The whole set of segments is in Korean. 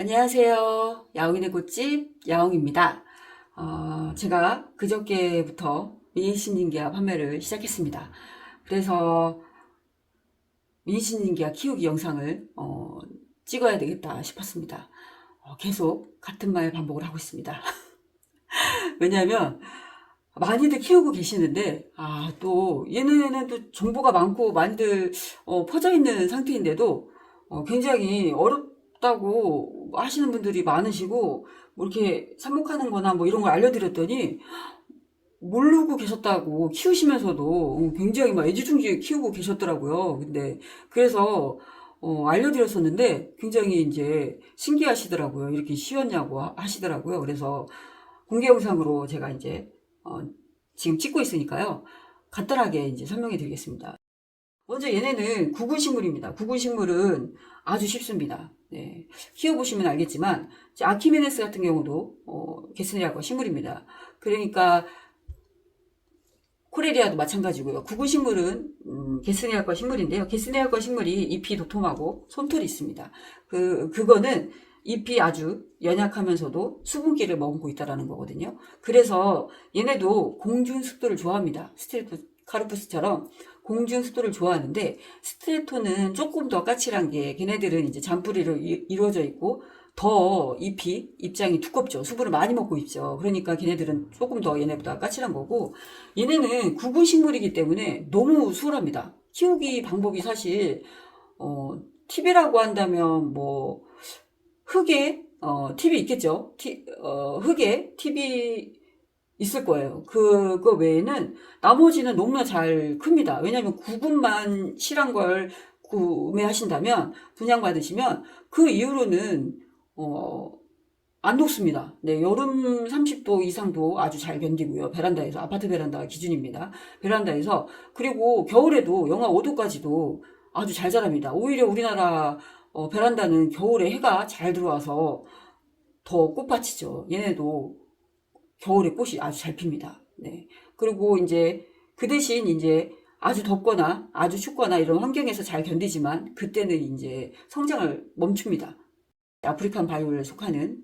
안녕하세요. 야옹이네 꽃집 야옹입니다. 제가 그저께부터 미니신진기화 판매를 시작했습니다. 그래서 미니신진기화 키우기 영상을 찍어야 되겠다 싶었습니다. 계속 같은 말 반복을 하고 있습니다. 왜냐하면 많이들 키우고 계시는데 또 얘네는 또 정보가 많고 많이들 퍼져 있는 상태인데도 굉장히 어렵다고 하시는 분들이 많으시고, 뭐 이렇게 삽목하는 거나 뭐 이런 걸 알려드렸더니 모르고 계셨다고, 키우시면서도 굉장히 막 애지중지 키우고 계셨더라고요. 근데 그래서 알려드렸었는데 굉장히 이제 신기하시더라고요. 이렇게 쉬웠냐고 하시더라고요. 그래서 공개 영상으로 제가 이제 지금 찍고 있으니까요, 간단하게 이제 설명해 드리겠습니다. 먼저 얘네는 구근식물입니다. 구근식물은 아주 쉽습니다. 네. 키워보시면 알겠지만, 아키메네스 같은 경우도 게스네리아과 식물입니다. 그러니까 코레리아도 마찬가지고요. 구근식물은 게스네리아과 식물인데요. 게스네리아과 식물이 잎이 도톰하고 솜털이 있습니다. 그거는 잎이 아주 연약하면서도 수분기를 머금고 있다는 거거든요. 그래서 얘네도 공중 습도를 좋아합니다. 스트레토카르푸스처럼 공중 습도를 좋아하는데, 스트레토는 조금 더 까칠한 게, 걔네들은 이제 잔뿌리로 이루어져 있고 더 입장이 두껍죠. 수분을 많이 먹고 있죠. 그러니까 걔네들은 조금 더 얘네보다 까칠한 거고, 얘네는 구근식물이기 때문에 너무 수월합니다. 키우기 방법이 사실 팁이라고 한다면 뭐 흙에 팁이 있겠죠. 흙에 팁이 있을 거예요. 그거 외에는 나머지는 너무나 잘 큽니다. 왜냐하면 구근만 실한 걸 구매하신다면, 분양받으시면 그 이후로는 안 녹습니다. 네, 여름 30도 이상도 아주 잘 견디고요. 베란다에서, 아파트 베란다가 기준입니다. 베란다에서. 그리고 겨울에도 영하 5도까지도 아주 잘 자랍니다. 오히려 우리나라 베란다는 겨울에 해가 잘 들어와서 더 꽃밭이죠. 얘네도 겨울에 꽃이 아주 잘 핍니다. 네. 그리고 이제 그 대신 이제 아주 덥거나 아주 춥거나 이런 환경에서 잘 견디지만, 그때는 이제 성장을 멈춥니다. 아프리칸 바이올렛에 속하는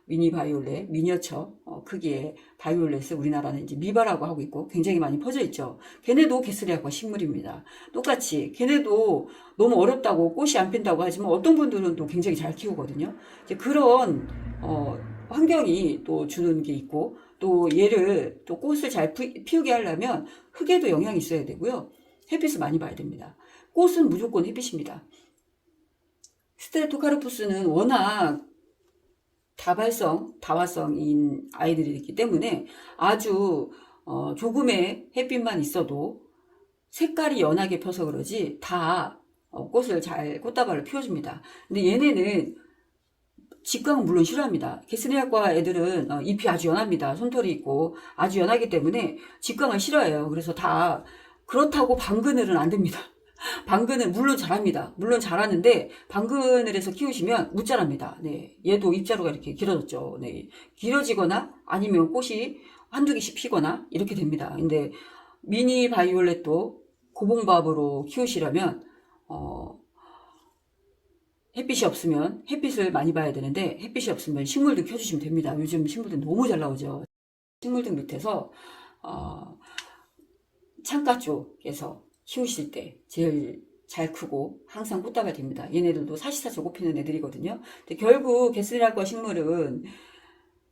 미니 바이올렛, 미니어처 크기의 바이올렛을 우리나라는 이제 미바라고 하고 있고 굉장히 많이 퍼져 있죠. 걔네도 게스레아과 식물입니다. 똑같이 걔네도 너무 어렵다고 꽃이 안 핀다고 하지만 어떤 분들은 또 굉장히 잘 키우거든요. 이제 그런 환경이 또 주는 게 있고, 또 얘를 또 꽃을 잘 피우게 하려면 흙에도 영향이 있어야 되고요. 햇빛을 많이 봐야 됩니다. 꽃은 무조건 햇빛입니다. 스트레토카르푸스는 워낙 다화성인 아이들이기 때문에 아주 조금의 햇빛만 있어도 색깔이 연하게 펴서 그러지 다 꽃을 잘, 꽃다발을 피워줍니다. 근데 얘네는 직광은 물론 싫어합니다. 게스네리아과 애들은 잎이 아주 연합니다. 솜털이 있고 아주 연하기 때문에 직광을 싫어해요. 그래서 다 그렇다고 방그늘은 안 됩니다. 방그는 물론 잘합니다. 물론 잘하는데 방그늘에서 키우시면 못 자랍니다. 네, 얘도 잎자루가 이렇게 길어졌죠. 네, 길어지거나 아니면 꽃이 한두 개씩 피거나 이렇게 됩니다. 근데 미니 바이올렛도 고봉밥으로 키우시려면 햇빛이 없으면, 햇빛을 많이 봐야 되는데 햇빛이 없으면 식물등 켜주시면 됩니다. 요즘 식물등 너무 잘 나오죠. 식물등 밑에서 창가 쪽에서 키우실 때 제일 잘 크고 항상 꽃다발 됩니다. 얘네들도 사시사철 꽃피는 애들이거든요. 근데 결국 게스네리아과 식물은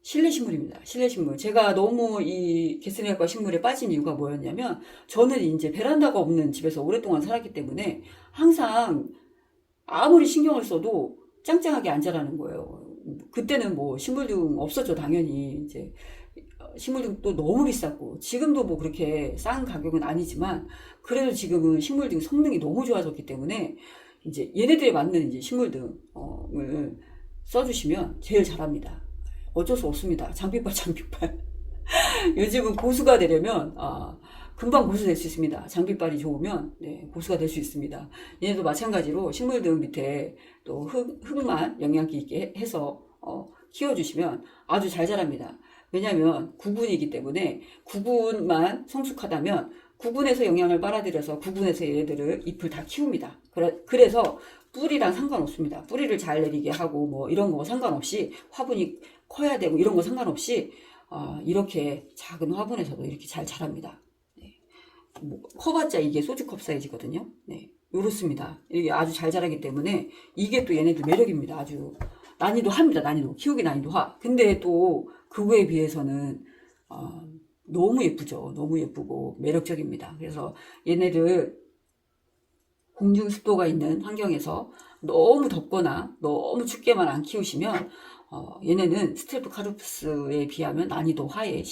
실내 식물입니다. 실내 식물. 제가 너무 이 게스네리아과 식물에 빠진 이유가 뭐였냐면, 저는 이제 베란다가 없는 집에서 오랫동안 살았기 때문에 항상 아무리 신경을 써도 짱짱하게 안 자라는 거예요. 그때는 뭐 식물등 없었죠, 당연히. 이제 식물등도 너무 비쌌고, 지금도 뭐 그렇게 싼 가격은 아니지만 그래도 지금은 식물등 성능이 너무 좋아졌기 때문에 이제 얘네들에 맞는 이제 식물등을 써주시면 제일 잘합니다. 어쩔 수 없습니다. 장비빨. 요즘은 고수가 되려면 금방 고수 될 수 있습니다. 장비빨이 좋으면 네, 고수가 될 수 있습니다. 얘네도 마찬가지로 식물등 밑에 또 흙만 영양기 있게 해서 키워주시면 아주 잘 자랍니다. 왜냐하면 구근이기 때문에, 구근만 성숙하다면 구근에서 영양을 빨아들여서 구근에서 얘네들을 잎을 다 키웁니다. 그래서 뿌리랑 상관없습니다. 뿌리를 잘 내리게 하고 뭐 이런 거 상관없이 화분이 커야 되고 이런 거 상관없이 이렇게 작은 화분에서도 이렇게 잘 자랍니다. 네. 뭐 커봤자 이게 소주컵 사이즈거든요. 네. 요렇습니다. 이게 아주 잘 자라기 때문에 이게 또 얘네들 매력입니다. 아주 난이도 합니다. 난이도 키우기 난이도 하. 근데 또 그거에 비해서는 너무 예쁘죠. 너무 예쁘고 매력적입니다. 그래서 얘네를 공중 습도가 있는 환경에서 너무 덥거나 너무 춥게만 안 키우시면 얘네는 스트레프카르푸스에 비하면 난이도 하의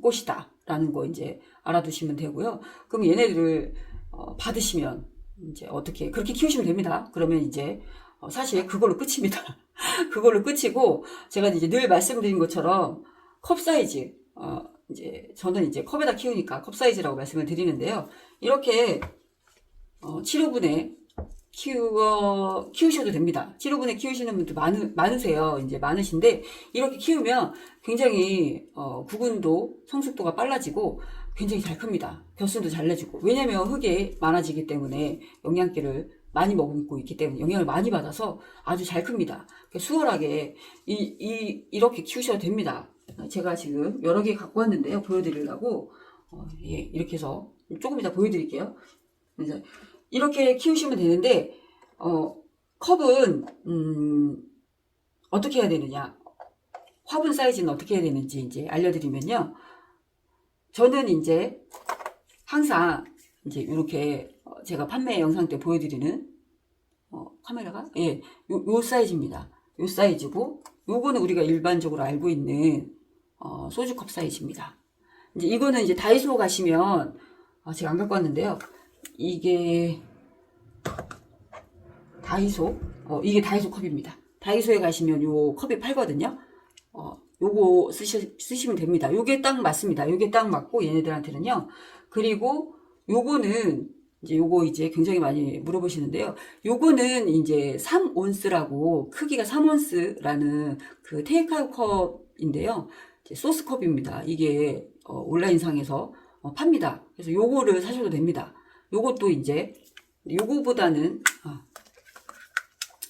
꽃이다 라는 거 이제 알아두시면 되고요. 그럼 얘네들을 받으시면 이제 어떻게 그렇게 키우시면 됩니다. 그러면 이제 사실 그걸로 끝입니다. 그걸로 끝이고 제가 이제 늘 말씀드린 것처럼 컵 사이즈 이제 저는 이제 컵에다 키우니까 컵 사이즈라고 말씀을 드리는데요. 이렇게 7호분에 키우셔도 됩니다. 7호분에 키우시는 분들 많으세요. 이제 많으신데 이렇게 키우면 굉장히 구근도 성숙도가 빨라지고 굉장히 잘 큽니다. 벼순도 잘 내주고 왜냐면 흙이 많아지기 때문에 영양기를 많이 머금고 있기 때문에 영양을 많이 받아서 아주 잘 큽니다. 수월하게 이렇게 키우셔도 됩니다. 제가 지금 여러 개 갖고 왔는데요. 보여드리려고 예, 이렇게 해서 조금 이따 보여드릴게요. 이제 이렇게 키우시면 되는데 컵은 어떻게 해야 되느냐, 화분 사이즈는 어떻게 해야 되는지 이제 알려드리면요. 저는 이제 항상 이제 이렇게 제가 판매 영상 때 보여드리는 카메라가 예, 요 사이즈입니다. 요 사이즈고 요거는 우리가 일반적으로 알고 있는 소주컵 사이즈입니다. 이제 이거는 이제 다이소 가시면 제가 안 갖고 왔는데요. 이게 다이소 이게 다이소 컵입니다. 다이소에 가시면 요 컵이 팔거든요. 요거 쓰시면 됩니다. 요게 딱 맞습니다. 요게 딱 맞고 얘네들한테는요. 그리고 요거는 이제 요거 이제 굉장히 많이 물어보시는데요. 요거는 이제 3온스라고 크기가 3온스라는 그 테이크아웃 컵인데요. 소스컵입니다. 이게 온라인상에서 팝니다. 그래서 요거를 사셔도 됩니다. 요것도 이제 요거보다는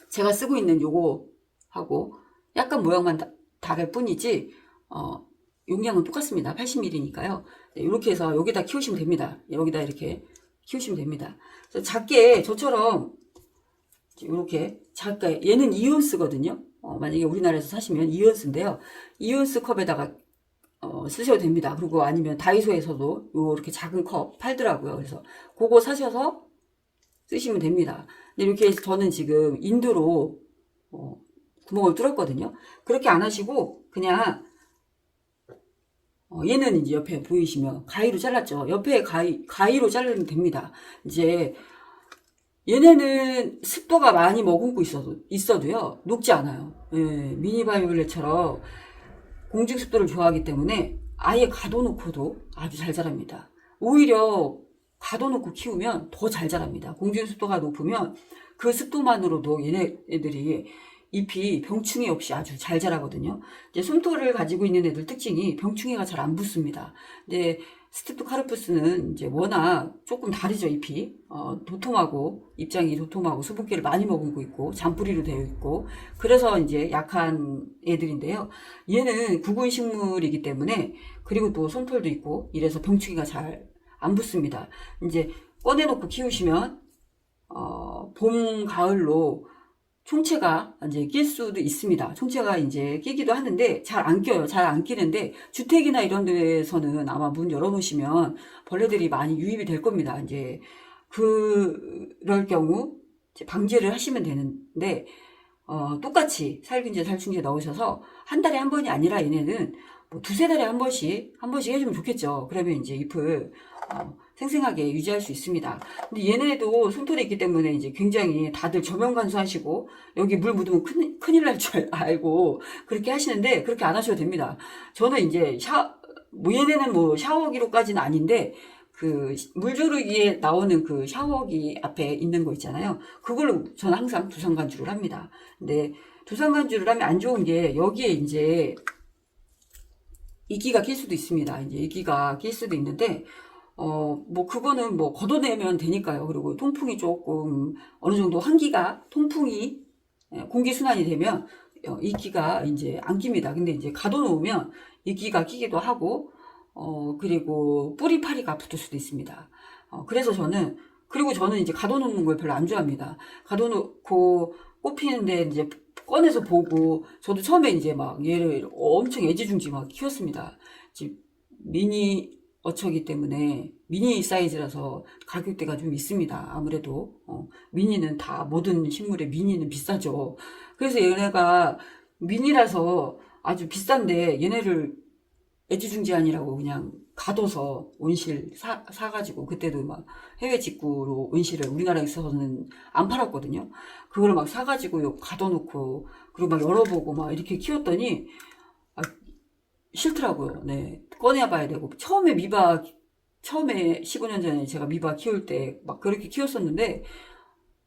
제가 쓰고 있는 요거하고 약간 모양만 다를 뿐이지 용량은 똑같습니다. 80ml니까요. 이렇게 해서 여기다 키우시면 됩니다. 여기다 이렇게 키우시면 됩니다. 그래서 작게 저처럼 이렇게 작게 얘는 2온스거든요. 만약에 우리나라에서 사시면 2온스인데요. 2온스 컵에다가 쓰셔도 됩니다. 그리고 아니면 다이소에서도 이렇게 작은 컵 팔더라고요. 그래서 그거 사셔서 쓰시면 됩니다. 근데 이렇게 해서 저는 지금 인두로 구멍을 뚫었거든요. 그렇게 안 하시고 그냥 얘는 이제 옆에 보이시면 가위로 잘랐죠. 옆에 가위로 자르면 됩니다. 이제 얘네는 습도가 많이 머금고 있어도요 녹지 않아요. 예, 미니바이올렛처럼 공중 습도를 좋아하기 때문에 아예 가둬놓고도 아주 잘 자랍니다. 오히려 가둬놓고 키우면 더 잘 자랍니다. 공중 습도가 높으면 그 습도만으로도 얘네들이 잎이 병충해 없이 아주 잘 자라거든요. 이제 솜토를 가지고 있는 애들 특징이 병충해가 잘 안 붙습니다. 근데 스테프카르푸스는 이제 워낙 조금 다르죠, 잎이. 도톰하고, 입장이 도톰하고, 수분기를 많이 머금고 있고, 잔뿌리로 되어 있고, 그래서 이제 약한 애들인데요. 얘는 구근 식물이기 때문에, 그리고 또 솜털도 있고, 이래서 병충해가 잘 안 붙습니다. 이제 꺼내놓고 키우시면, 봄, 가을로 총채가 이제 낄 수도 있습니다. 총채가 이제 끼기도 하는데 잘 안 껴요. 잘 안 끼는데 주택이나 이런 데서는 아마 문 열어놓으시면 벌레들이 많이 유입이 될 겁니다. 이제 그럴 경우 이제 방지를 하시면 되는데 똑같이 살균제, 살충제 넣으셔서 한 달에 한 번이 아니라 얘네는 뭐 두세 달에 한 번씩 해주면 좋겠죠. 그러면 이제 잎을 생생하게 유지할 수 있습니다. 근데 얘네도 솜털이 있기 때문에 이제 굉장히 다들 저면 간수하시고 여기 물 묻으면 큰일 날 줄 알고 그렇게 하시는데 그렇게 안 하셔도 됩니다. 저는 이제 얘네는 뭐 샤워기로까지는 아닌데 그 물조르기에 나오는 그 샤워기 앞에 있는 거 있잖아요. 그걸로 저는 항상 두상간주를 합니다. 근데 두상간주를 하면 안 좋은 게 여기에 이제 이끼가 낄 수도 있습니다. 이제 이끼가 낄 수도 있는데 뭐 그거는 뭐 걷어내면 되니까요. 그리고 통풍이 조금 어느 정도 한기가 통풍이 공기순환이 되면 이끼가 이제 안 낍니다. 근데 이제 가둬놓으면 이끼가 끼기도 하고 그리고 뿌리파리가 붙을 수도 있습니다. 그래서 그리고 저는 이제 가둬놓는 걸 별로 안 좋아합니다. 가둬놓고 꽃 피는데 이제 꺼내서 보고, 저도 처음에 이제 막 얘를 엄청 애지중지 막 키웠습니다. 지금 미니 어처기 때문에 미니 사이즈라서 가격대가 좀 있습니다. 아무래도 미니는 다 모든 식물의 미니는 비싸죠. 그래서 얘네가 미니라서 아주 비싼데 얘네를 애지중지아니라고 그냥 가둬서 온실 사가지고, 그때도 막 해외 직구로 온실을 우리나라에 있어서는 안 팔았거든요. 그걸 막 사가지고 가둬놓고 그리고 막 열어보고 막 이렇게 키웠더니 싫더라고요. 네, 꺼내봐야 되고. 처음에 15년 전에 제가 미바 키울 때 막 그렇게 키웠었는데,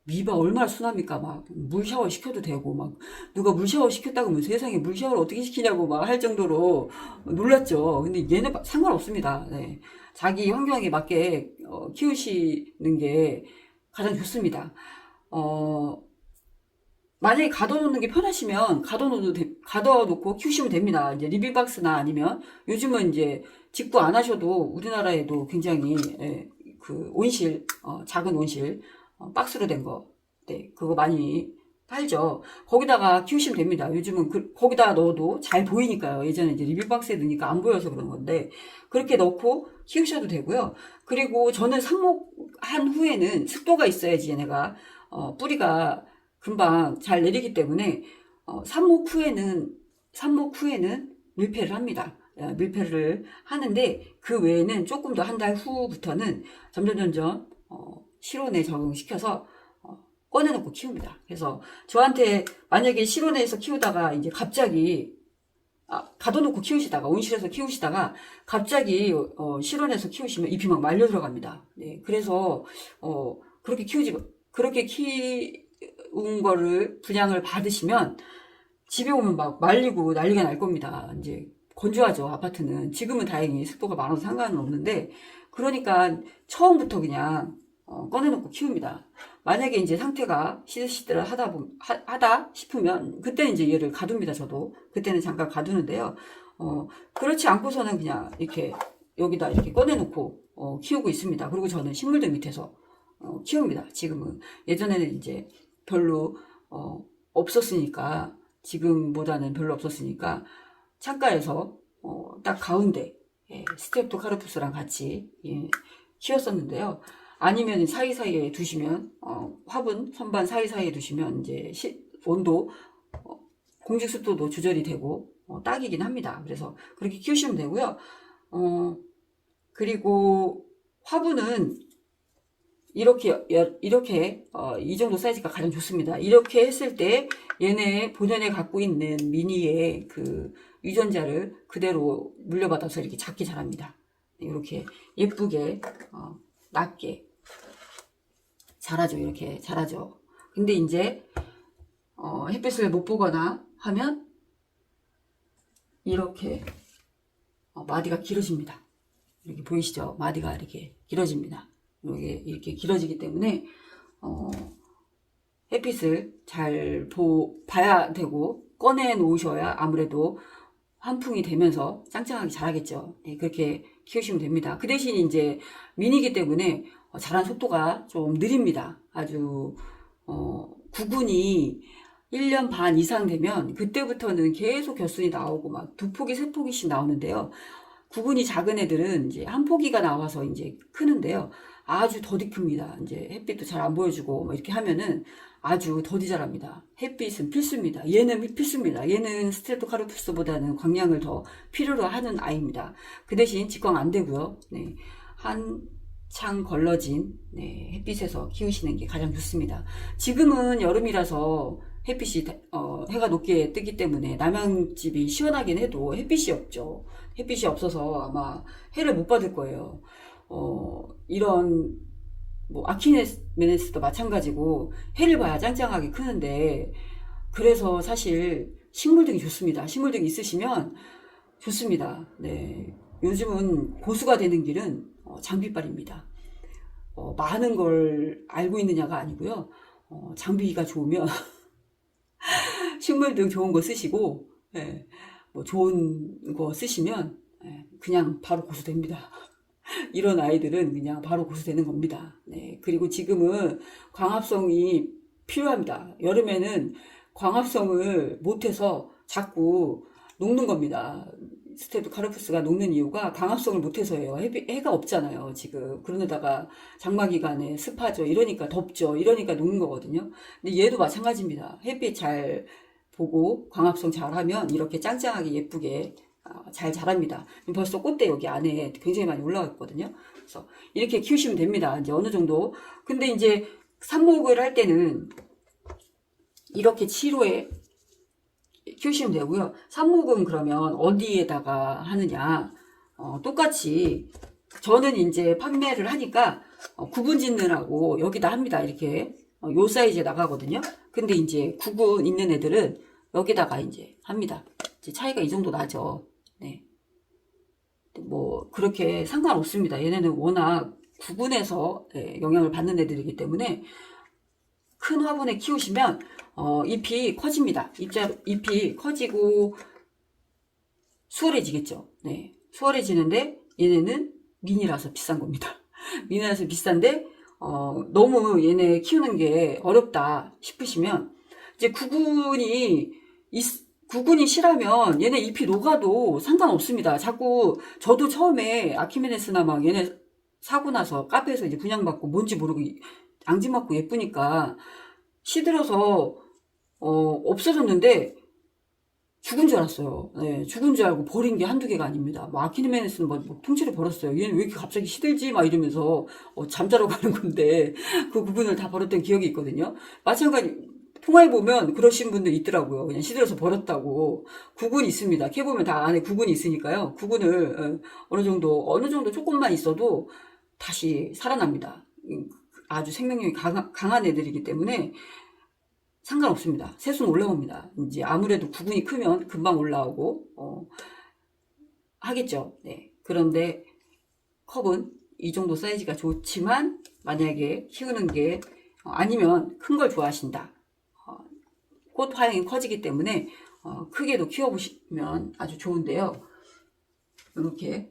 미바 얼마나 순합니까? 막 물 샤워 시켜도 되고, 막 누가 물 샤워 시켰다고 하면 세상에 물 샤워를 어떻게 시키냐고 막 할 정도로 놀랐죠. 근데 얘는 상관없습니다. 네. 자기 환경에 맞게 키우시는 게 가장 좋습니다. 만약에 가둬놓는 게 편하시면 가둬놓고 키우시면 됩니다. 이제 리빙박스나 아니면 요즘은 이제 직구 안 하셔도 우리나라에도 굉장히 그 온실, 작은 온실, 박스로 된 거, 네, 그거 많이 팔죠. 거기다가 키우시면 됩니다. 요즘은 거기다 넣어도 잘 보이니까요. 예전에 이제 리빙박스에 넣으니까 안 보여서 그런 건데, 그렇게 넣고 키우셔도 되고요. 그리고 저는 삽목한 후에는 습도가 있어야지 얘네가, 뿌리가 금방 잘 내리기 때문에, 삽목 후에는 밀폐를 합니다. 밀폐를 하는데, 그 외에는 조금 더 한 달 후부터는 점점 실온에 적응시켜서 꺼내놓고 키웁니다. 그래서 저한테 만약에 실온에서 키우다가 이제 갑자기 가둬놓고 키우시다가 온실에서 키우시다가 갑자기 실온에서 키우시면 잎이 막 말려 들어갑니다. 네, 그래서 그렇게 키운 거를 분양을 받으시면 집에 오면 막 말리고 난리가 날 겁니다. 이제 건조하죠, 아파트는. 지금은 다행히 습도가 많아서 상관은 없는데, 그러니까 처음부터 그냥 꺼내놓고 키웁니다. 만약에 이제 상태가 시들시들하다 싶으면 그때 이제 얘를 가둡니다. 저도 그때는 잠깐 가두는데요. 그렇지 않고서는 그냥 이렇게 여기다 이렇게 꺼내놓고 키우고 있습니다. 그리고 저는 식물들 밑에서 키웁니다. 지금은. 예전에는 이제 별로 없었으니까, 지금보다는 별로 없었으니까 창가에서 딱 가운데 스트랩토카르푸스랑 같이 키웠었는데요. 아니면 사이사이에 두시면, 화분, 선반 사이사이에 두시면, 이제, 온도, 공식 습도도 조절이 되고, 딱이긴 합니다. 그래서 그렇게 키우시면 되고요. 그리고 화분은 이렇게, 이 정도 사이즈가 가장 좋습니다. 이렇게 했을 때, 얘네 본연에 갖고 있는 미니의 그 유전자를 그대로 물려받아서 이렇게 작게 자랍니다. 이렇게 예쁘게, 낮게 자라죠. 이렇게 자라죠. 근데 이제 햇빛을 못 보거나 하면 이렇게 마디가 길어집니다. 이렇게 보이시죠? 마디가 이렇게 길어집니다. 이렇게 길어지기 때문에 햇빛을 잘 봐야 되고, 꺼내 놓으셔야 아무래도 환풍이 되면서 짱짱하게 자라겠죠. 네, 그렇게 키우시면 됩니다. 그 대신 이제 미니기 때문에 자란 속도가 좀 느립니다. 아주 구근이 1년 반 이상 되면 그때부터는 계속 겨순이 나오고 막 2포기, 3포기씩 나오는데요. 구근이 작은 애들은 이제 1포기가 나와서 이제 크는데요. 아주 더디 큽니다. 이제 햇빛도 잘 안 보여주고 막 이렇게 하면은 아주 더디 자랍니다. 햇빛은 필수입니다. 얘는 필수입니다. 얘는 스트레토카르푸스보다는 광량을 더 필요로 하는 아이입니다. 그 대신 직광 안 되고요. 네, 한창 걸러진 햇빛에서 키우시는 게 가장 좋습니다. 지금은 여름이라서 햇빛이 해가 높게 뜨기 때문에 남양집이 시원하긴 해도 햇빛이 없죠. 햇빛이 없어서 아마 해를 못 받을 거예요. 이런 아키메네스도 마찬가지고 해를 봐야 짱짱하게 크는데, 그래서 사실 식물등이 좋습니다. 식물등이 있으시면 좋습니다. 네, 요즘은 고수가 되는 길은 장비빨입니다. 많은 걸 알고 있느냐가 아니고요. 장비가 좋으면 식물 등 좋은 거 쓰시고, 예, 뭐 좋은 거 쓰시면 그냥 바로 고수됩니다. 이런 아이들은 그냥 바로 고수되는 겁니다. 네, 그리고 지금은 광합성이 필요합니다. 여름에는 광합성을 못해서 자꾸 녹는 겁니다. 스테토카르푸스가 녹는 이유가 광합성을 못해서예요. 해가 없잖아요, 지금. 그런데다가 장마 기간에 습하죠. 이러니까 덥죠. 이러니까 녹는 거거든요. 근데 얘도 마찬가지입니다. 햇빛 잘 보고 광합성 잘하면 이렇게 짱짱하게 예쁘게 잘 자랍니다. 벌써 꽃대 여기 안에 굉장히 많이 올라와 있거든요. 그래서 이렇게 키우시면 됩니다. 이제 어느 정도. 근데 이제 삽목을 할 때는 이렇게 7호에 키우시면 되고요. 삽목은 그러면 어디에다가 하느냐. 똑같이 저는 이제 판매를 하니까 구분 짓느라고 여기다 합니다. 이렇게 요 사이즈에 나가거든요. 근데 이제 구분 있는 애들은 여기다가 이제 합니다. 이제 차이가 이 정도 나죠. 네. 뭐 그렇게 상관없습니다. 얘네는 워낙 구분해서 영향을 받는 애들이기 때문에 큰 화분에 키우시면 잎이 커집니다. 잎이 커지고 수월해지겠죠. 네, 수월해지는데 얘네는 미니라서 비싼 겁니다. 미니라서 비싼데 너무 얘네 키우는 게 어렵다 싶으시면 이제 구근이 실하면 얘네 잎이 녹아도 상관없습니다. 자꾸 저도 처음에 아키메네스나 막 얘네 사고 나서 카페에서 이제 분양받고 뭔지 모르고 앙지 맞고 예쁘니까 시들어서 없어졌는데 죽은 줄 알았어요. 네, 죽은 줄 알고 버린 게 한두 개가 아닙니다. 뭐 아키메네스는 뭐 통째로 버렸어요. 얘는 왜 이렇게 갑자기 시들지? 막 이러면서 잠자러 가는 건데 그 부분을 다 버렸던 기억이 있거든요. 마찬가지 통화해 보면 그러신 분들 있더라고요. 그냥 시들어서 버렸다고. 구근이 있습니다. 캐보면 다 안에 구근이 있으니까요. 구근을 어느 정도 조금만 있어도 다시 살아납니다. 아주 생명력이 강한 애들이기 때문에 상관없습니다. 새순 올라옵니다. 이제 아무래도 구근이 크면 금방 올라오고 하겠죠. 네. 그런데 컵은 이 정도 사이즈가 좋지만 만약에 키우는 게 아니면 큰 걸 좋아하신다. 꽃 화형이 커지기 때문에 크게도 키워보시면 아주 좋은데요. 이렇게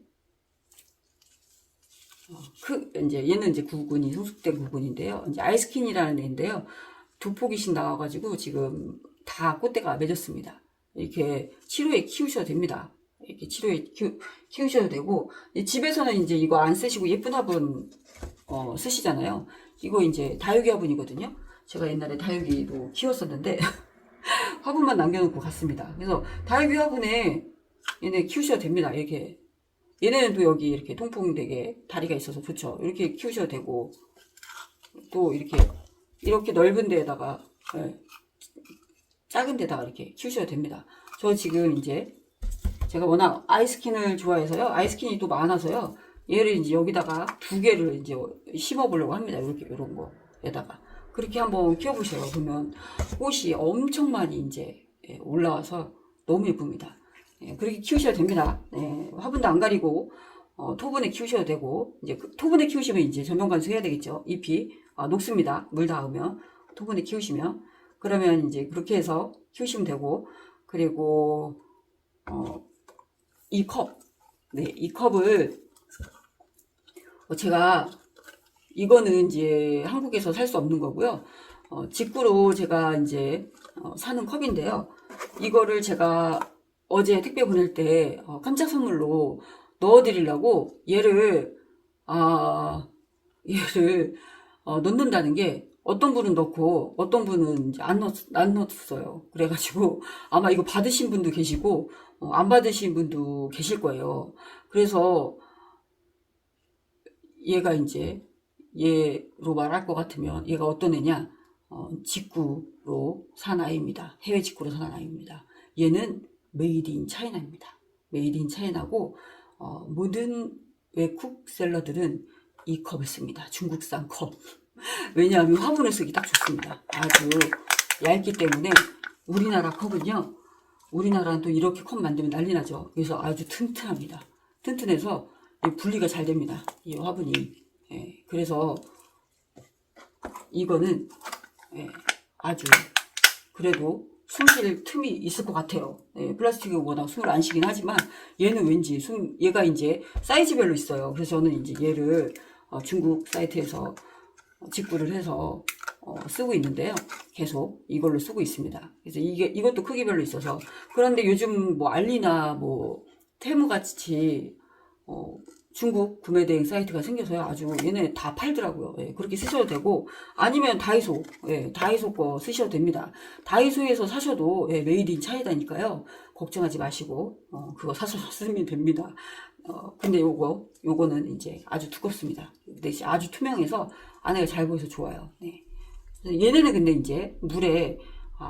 이제 얘는 이제 구근이 성숙된 구근인데요. 이제 아이스킨이라는 애인데요. 두 포기씩 나와가지고 지금 다 꽃대가 맺었습니다. 이렇게 7호에 키우셔도 됩니다. 이렇게 7호에 키우셔도 되고 집에서는 이제 이거 안 쓰시고 예쁜 화분 쓰시잖아요. 이거 이제 다육이 화분이거든요. 제가 옛날에 다육이도 키웠었는데 화분만 남겨놓고 갔습니다. 그래서 다육이 화분에 얘네 키우셔도 됩니다. 이렇게 얘네는 또 여기 이렇게 통풍되게 다리가 있어서 좋죠. 이렇게 키우셔도 되고 또 이렇게 넓은 데에다가 작은 데다가 이렇게 키우셔도 됩니다. 저 지금 이제 제가 워낙 아이스킨을 좋아해서요. 아이스킨이 또 많아서요. 얘를 이제 여기다가 두 개를 이제 심어 보려고 합니다. 이렇게 이런 거에다가 그렇게 한번 키워보세요. 그러면 꽃이 엄청 많이 이제 올라와서 너무 예쁩니다. 그렇게 키우셔도 됩니다. 화분도 안 가리고 토분에 키우셔도 되고 이제 토분에 키우시면 이제 전면 관수해야 되겠죠. 잎이 녹습니다. 물 닿으면 토분에 키우시면 그러면 이제 그렇게 해서 키우시면 되고 그리고 이 컵, 이 컵을 제가 이거는 이제 한국에서 살 수 없는 거고요. 직구로 제가 이제 사는 컵인데요. 이거를 제가 어제 택배 보낼 때 깜짝 선물로 넣어드리려고 얘를 넣는다는 게 어떤 분은 넣고 어떤 분은 이제 안 넣었어요. 그래가지고 아마 이거 받으신 분도 계시고 안 받으신 분도 계실 거예요. 그래서 얘가 이제 얘로 말할 것 같으면 얘가 어떤 애냐 직구로 산 아이입니다. 해외 직구로 산 아이입니다. 얘는 메이드 인 차이나입니다. 메이드 인 차이나고 모든 외국 셀러들은 이 컵을 씁니다. 중국산 컵. 왜냐하면 화분을 쓰기 딱 좋습니다. 아주 얇기 때문에 우리나라 컵은요. 우리나라는 또 이렇게 컵 만들면 난리 나죠. 그래서 아주 튼튼합니다. 튼튼해서 이 분리가 잘 됩니다. 이 화분이. 예, 그래서 이거는 예, 아주 그래도 숨쉴 틈이 있을 것 같아요. 예, 플라스틱이 워낙 숨을 안 쉬긴 하지만 얘는 왠지 얘가 이제 사이즈별로 있어요. 그래서 저는 이제 얘를 중국 사이트에서 직구를 해서 쓰고 있는데요. 계속 이걸로 쓰고 있습니다. 그래서 이것도 크기별로 있어서. 그런데 요즘 뭐 알리나 뭐 테무 같이 중국 구매 대행 사이트가 생겨서요. 아주 얘네 다 팔더라고요. 예, 그렇게 쓰셔도 되고, 아니면 다이소, 예, 다이소 거 쓰셔도 됩니다. 다이소에서 사셔도, 예, 메이드 인 차이다니까요. 걱정하지 마시고, 그거 사서 쓰면 됩니다. 근데 요거는 이제 아주 두껍습니다. 근데 이제 아주 투명해서 안에가 잘 보여서 좋아요. 네. 얘네는 근데 이제 물에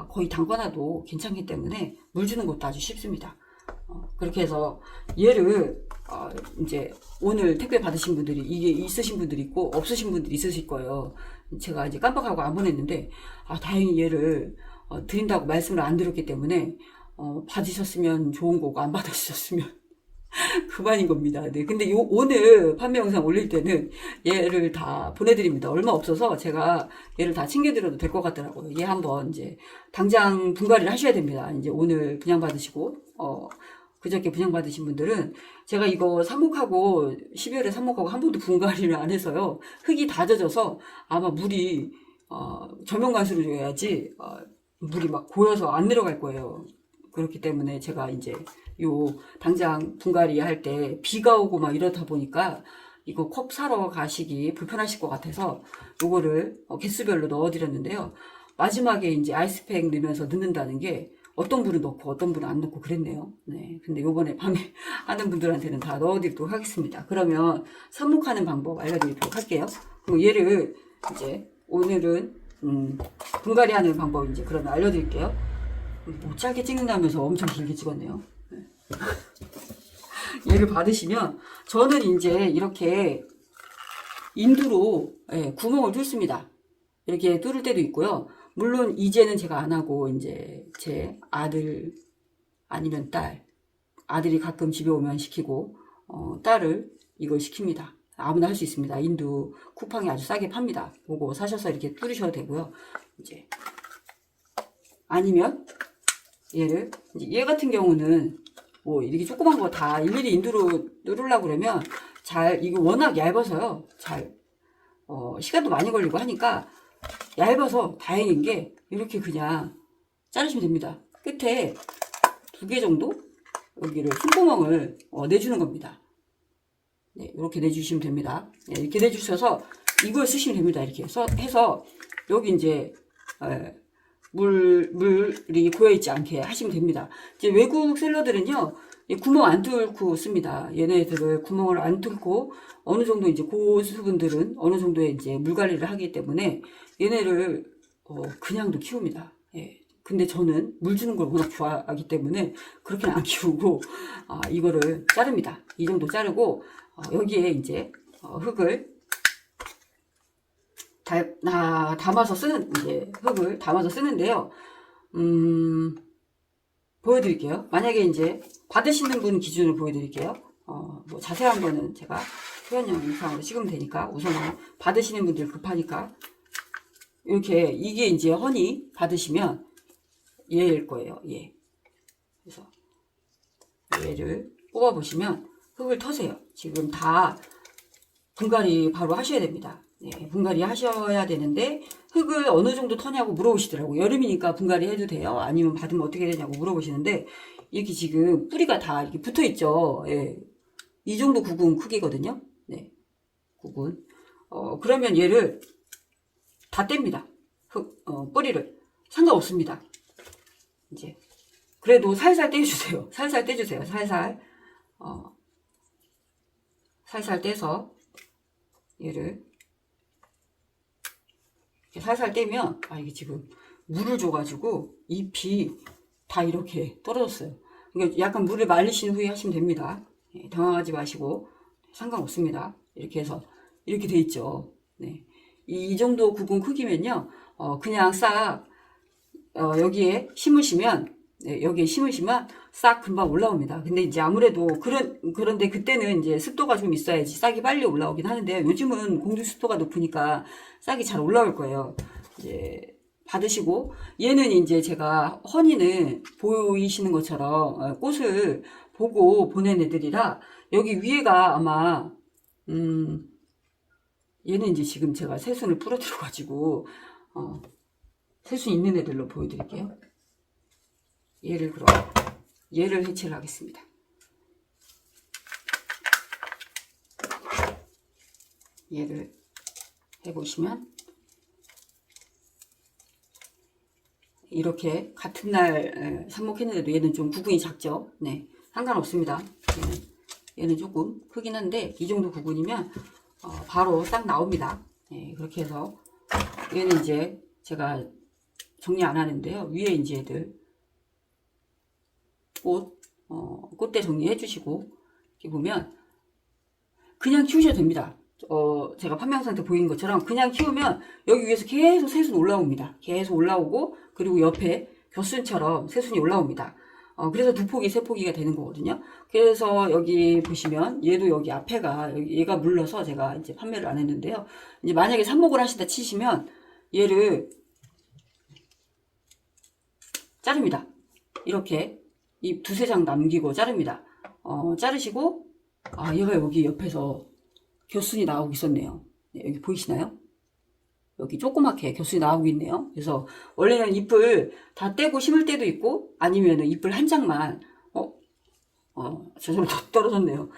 거의 담가놔도 괜찮기 때문에 물 주는 것도 아주 쉽습니다. 그렇게 해서 얘를 이제 오늘 택배 받으신 분들이 이게 있으신 분들이 있고 없으신 분들이 있으실 거예요. 제가 이제 깜빡하고 안 보냈는데 다행히 얘를 드린다고 말씀을 안 드렸기 때문에 받으셨으면 좋은 거고 안 받으셨으면 그만인 겁니다. 네. 근데 오늘 판매 영상 올릴 때는 얘를 다 보내드립니다. 얼마 없어서 제가 얘를 다 챙겨드려도 될 것 같더라고요. 얘 한번 이제 당장 분갈이를 하셔야 됩니다. 이제 오늘 분양받으시고, 그저께 분양받으신 분들은 제가 이거 삽목하고 12월에 삽목하고 한 번도 분갈이를 안 해서요. 흙이 다 젖어서 아마 물이, 저명관수를 줘야지, 물이 막 고여서 안 내려갈 거예요. 그렇기 때문에 제가 이제 당장 분갈이 할 때 비가 오고 막 이러다 보니까 이거 컵 사러 가시기 불편하실 것 같아서 요거를 개수별로 넣어드렸는데요. 마지막에 이제 아이스팩 넣으면서 넣는다는 게 어떤 분은 넣고 어떤 분은 안 넣고 그랬네요. 네. 근데 요번에 밤에 하는 분들한테는 다 넣어드리도록 하겠습니다. 그러면 삽목하는 방법 알려드리도록 할게요. 그럼 얘를 이제 오늘은 분갈이 하는 방법 이제 그러면 알려드릴게요. 뭐 짧게 찍는다면서 엄청 길게 찍었네요. 얘를 받으시면 저는 이제 이렇게 인두로 구멍을 뚫습니다. 이렇게 뚫을 때도 있고요. 물론 이제는 제가 안 하고 이제 제 아들 아니면 딸, 아들이 가끔 집에 오면 시키고 딸을 이걸 시킵니다. 아무나 할 수 있습니다. 인두 쿠팡이 아주 싸게 팝니다. 그거 사셔서 이렇게 뚫으셔도 되고요. 이제 아니면 얘를 이제 얘 같은 경우는 뭐 이렇게 조그만 거 다 일일이 인두로 누르려고 그러면 이거 워낙 얇아서요. 시간도 많이 걸리고 하니까 얇아서 다행인 게 이렇게 그냥 자르시면 됩니다. 끝에 2개 정도 여기를 숨구멍을 내주는 겁니다. 네, 이렇게 내주시면 됩니다. 네, 이렇게 내주셔서 이걸 쓰시면 됩니다. 이렇게 해서 여기 이제 물이 고여있지 않게 하시면 됩니다. 이제 외국 셀러들은요, 구멍 안 뚫고 씁니다. 얘네들을 구멍을 안 뚫고 어느 정도 이제 고수분들은 어느 정도의 이제 물 관리를 하기 때문에 얘네를 그냥도 키웁니다. 예. 근데 저는 물 주는 걸 워낙 좋아하기 때문에 그렇게는 안 키우고 이거를 자릅니다. 이 정도 자르고 여기에 이제 흙을 담아서 쓰는 이제 흙을 담아서 쓰는데요. 보여드릴게요. 만약에 이제 받으시는 분 기준으로 보여드릴게요. 뭐 자세한 거는 제가 표현 영상으로 찍으면 되니까 우선은 받으시는 분들 급하니까 이렇게 이게 이제 허니 받으시면 얘일 거예요. 얘. 그래서 얘를 뽑아 보시면 흙을 터세요. 지금 다 분갈이 바로 하셔야 됩니다. 네, 분갈이 하셔야 되는데 흙을 어느 정도 터냐고 물어보시더라고요. 여름이니까 분갈이 해도 돼요? 아니면 받으면 어떻게 되냐고 물어보시는데 이렇게 지금 뿌리가 다 이렇게 붙어 있죠. 예. 이 정도 구근 크기거든요. 네. 구근. 그러면 얘를 다 뗍니다. 뿌리를. 상관없습니다. 이제. 그래도 살살 떼주세요. 살살 떼주세요. 살살. 살살 떼서 얘를 살살 떼면 이게 지금 물을 줘가지고 잎이 다 이렇게 떨어졌어요. 그러니까 약간 물을 말리신 후에 하시면 됩니다. 예, 당황하지 마시고 상관없습니다. 이렇게 해서 이렇게 돼 있죠. 네. 이 정도 구근 크기면요, 그냥 싹 여기에 심으시면 네, 여기에 심으시면 싹 금방 올라옵니다. 근데 이제 아무래도 그런데 그때는 이제 습도가 좀 있어야지 싹이 빨리 올라오긴 하는데요. 요즘은 공중 습도가 높으니까 싹이 잘 올라올 거예요. 이제 받으시고, 얘는 이제 제가 허니는 보이시는 것처럼 꽃을 보고 보낸 애들이라 여기 위에가 아마 얘는 이제 지금 제가 새순을 부러뜨려 가지고 새순 있는 애들로 보여드릴게요. 얘를 해체를 하겠습니다. 얘를 해보시면 이렇게 같은 날 삽목했는데도 얘는 좀 구근이 작죠. 네, 상관없습니다. 얘는 조금 크긴 한데 이 정도 구근이면 바로 딱 나옵니다. 네, 그렇게 해서 얘는 이제 제가 정리 안 하는데요. 위에 이제 애들 꽃대 정리해 주시고, 이렇게 보면 그냥 키우셔도 됩니다. 제가 판매영상한테 보이는 것처럼 그냥 키우면 여기 위에서 계속 새순 올라옵니다. 계속 올라오고, 그리고 옆에 겨순처럼 새순이 올라옵니다. 그래서 두 포기, 세 포기가 되는 거거든요. 그래서 여기 보시면 얘도 여기 앞에가 얘가 물러서 제가 이제 판매를 안 했는데요. 이제 만약에 삽목을 하시다 치시면 얘를 자릅니다. 이렇게 이 두세 장 남기고 자릅니다. 자르시고, 얘가 여기 옆에서 겨순이 나오고 있었네요. 네, 여기 보이시나요? 여기 조그맣게 겨순이 나오고 있네요. 그래서 원래는 잎을 다 떼고 심을 때도 있고, 아니면은 잎을 한 장만, 저절로 떨어졌네요.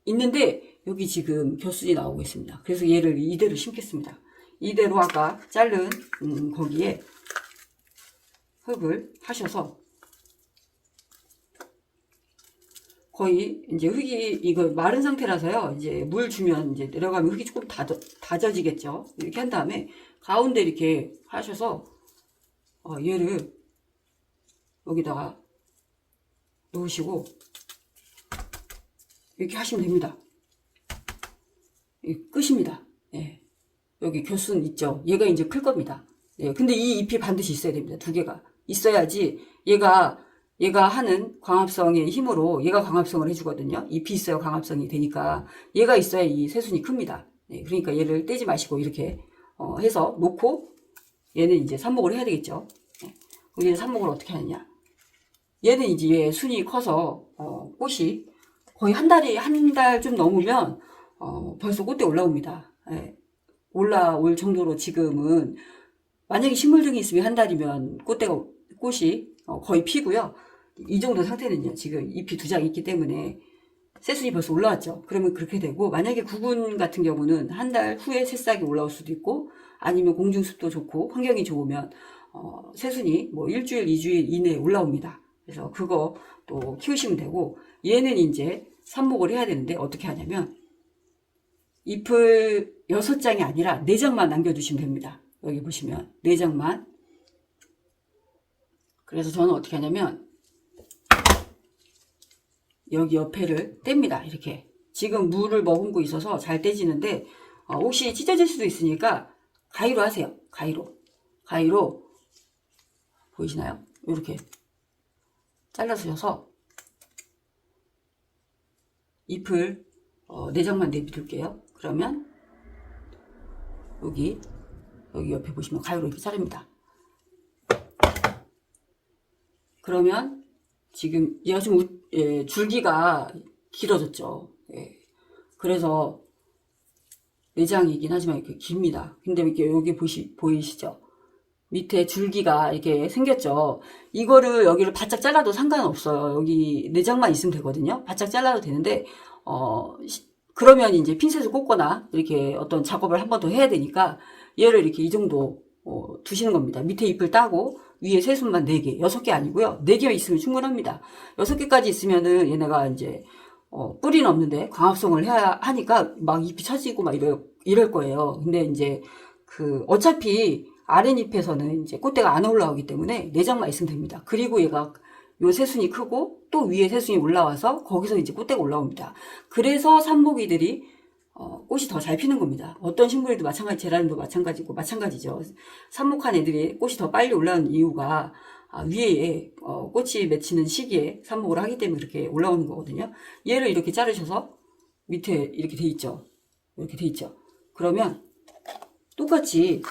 있는데, 여기 지금 겨순이 나오고 있습니다. 그래서 얘를 이대로 심겠습니다. 이대로 아까 자른, 거기에 흙을 하셔서, 거의 이제 흙이 이거 마른 상태라서요. 이제 물 주면 이제 내려가면 흙이 조금 다져지겠죠. 이렇게 한 다음에 가운데 이렇게 하셔서 얘를 여기다가 놓으시고 이렇게 하시면 됩니다. 끝입니다. 예. 여기 겨순 있죠. 얘가 이제 클 겁니다. 예. 근데 이 잎이 반드시 있어야 됩니다. 두 개가 있어야지 얘가 하는 광합성의 힘으로 얘가 광합성을 해주거든요. 잎이 있어야 광합성이 되니까 얘가 있어야 이 새순이 큽니다. 네, 그러니까 얘를 떼지 마시고 이렇게 해서 놓고 얘는 이제 삽목을 해야 되겠죠. 네, 얘는 삽목을 어떻게 하느냐. 얘는 이제 얘 순이 커서 꽃이 거의 한 달 좀 넘으면 벌써 꽃대 올라옵니다. 네, 올라올 정도로 지금은 만약에 식물등이 있으면 한 달이면 꽃이 거의 피고요. 이 정도 상태는요. 지금 잎이 두 장 있기 때문에 새순이 벌써 올라왔죠. 그러면 그렇게 되고, 만약에 구근 같은 경우는 한 달 후에 새싹이 올라올 수도 있고, 아니면 공중습도 좋고 환경이 좋으면 새순이 뭐 일주일, 2주일 이내에 올라옵니다. 그래서 그거 또 키우시면 되고, 얘는 이제 삽목을 해야 되는데 어떻게 하냐면 잎을 6장이 아니라 4장만 남겨두시면 됩니다. 여기 보시면 4장만. 그래서 저는 어떻게 하냐면 여기 옆에를 뗍니다. 이렇게. 지금 물을 머금고 있어서 잘 떼지는데 혹시 찢어질 수도 있으니까 가위로 하세요. 가위로 보이시나요? 이렇게 잘라주셔서 잎을 4장만 내비둘게요. 그러면 여기 옆에 보시면 가위로 이렇게 자릅니다. 그러면 지금 얘가 좀 줄기가 길어졌죠. 예. 그래서 4장이긴 하지만 이렇게 깁니다. 근데 이렇게 여기 보이시죠? 밑에 줄기가 이렇게 생겼죠. 이거를 여기를 바짝 잘라도 상관없어요. 여기 4장만 있으면 되거든요. 바짝 잘라도 되는데 그러면 이제 핀셋을 꽂거나 이렇게 어떤 작업을 한 번 더 해야 되니까 얘를 이렇게 이 정도 두시는 겁니다. 밑에 잎을 따고 위에 새순만 4개, 6개 아니고요. 4개 있으면 충분합니다. 6개까지 있으면은 얘네가 이제 뿌리는 없는데 광합성을 해야 하니까 막 잎이 처지고 막 이럴 거예요. 근데 이제 어차피 아랫잎에서는 이제 꽃대가 안 올라오기 때문에 4장만 있으면 됩니다. 그리고 얘가 요 새순이 크고 또 위에 새순이 올라와서 거기서 이제 꽃대가 올라옵니다. 그래서 삽목이들이 꽃이 더 잘 피는 겁니다. 어떤 식물에도 마찬가지, 제라늄도 마찬가지죠. 삽목한 애들이 꽃이 더 빨리 올라오는 이유가 위에 꽃이 맺히는 시기에 삽목을 하기 때문에 그렇게 올라오는 거거든요. 얘를 이렇게 자르셔서 밑에 이렇게 돼 있죠. 이렇게 돼 있죠. 그러면 똑같이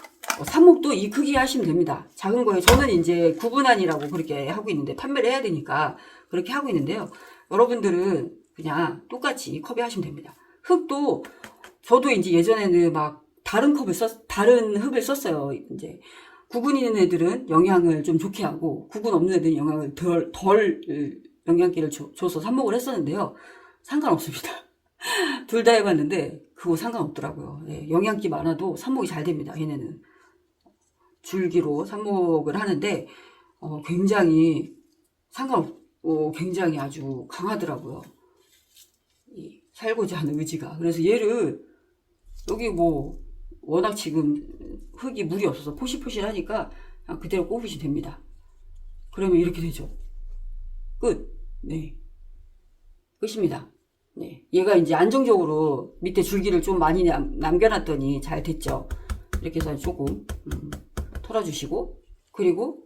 삽목도 이 크기에 하시면 됩니다. 작은 거에 저는 이제 구분한이라고 그렇게 하고 있는데 판매를 해야 되니까 그렇게 하고 있는데요. 여러분들은 그냥 똑같이 컵에 하시면 됩니다. 흙도 저도 이제 예전에는 막 다른 흙을 썼어요. 이제 구근 있는 애들은 영양을 좀 좋게 하고 구근 없는 애들은 영양을 덜 영양기를 줘서 삽목을 했었는데요. 상관없습니다. 둘 다 해봤는데 그거 상관없더라고요. 예, 영양기 많아도 삽목이 잘 됩니다. 얘네는 줄기로 삽목을 하는데 굉장히 굉장히 아주 강하더라고요. 살고자 하는 의지가. 그래서 얘를 여기 뭐 워낙 지금 흙이 물이 없어서 포실포실하니까 그냥 그대로 꼽으시면 됩니다. 그러면 이렇게 되죠. 끝. 네. 끝입니다. 네. 얘가 이제 안정적으로 밑에 줄기를 좀 많이 남겨놨더니 잘 됐죠. 이렇게 해서 조금 털어주시고 그리고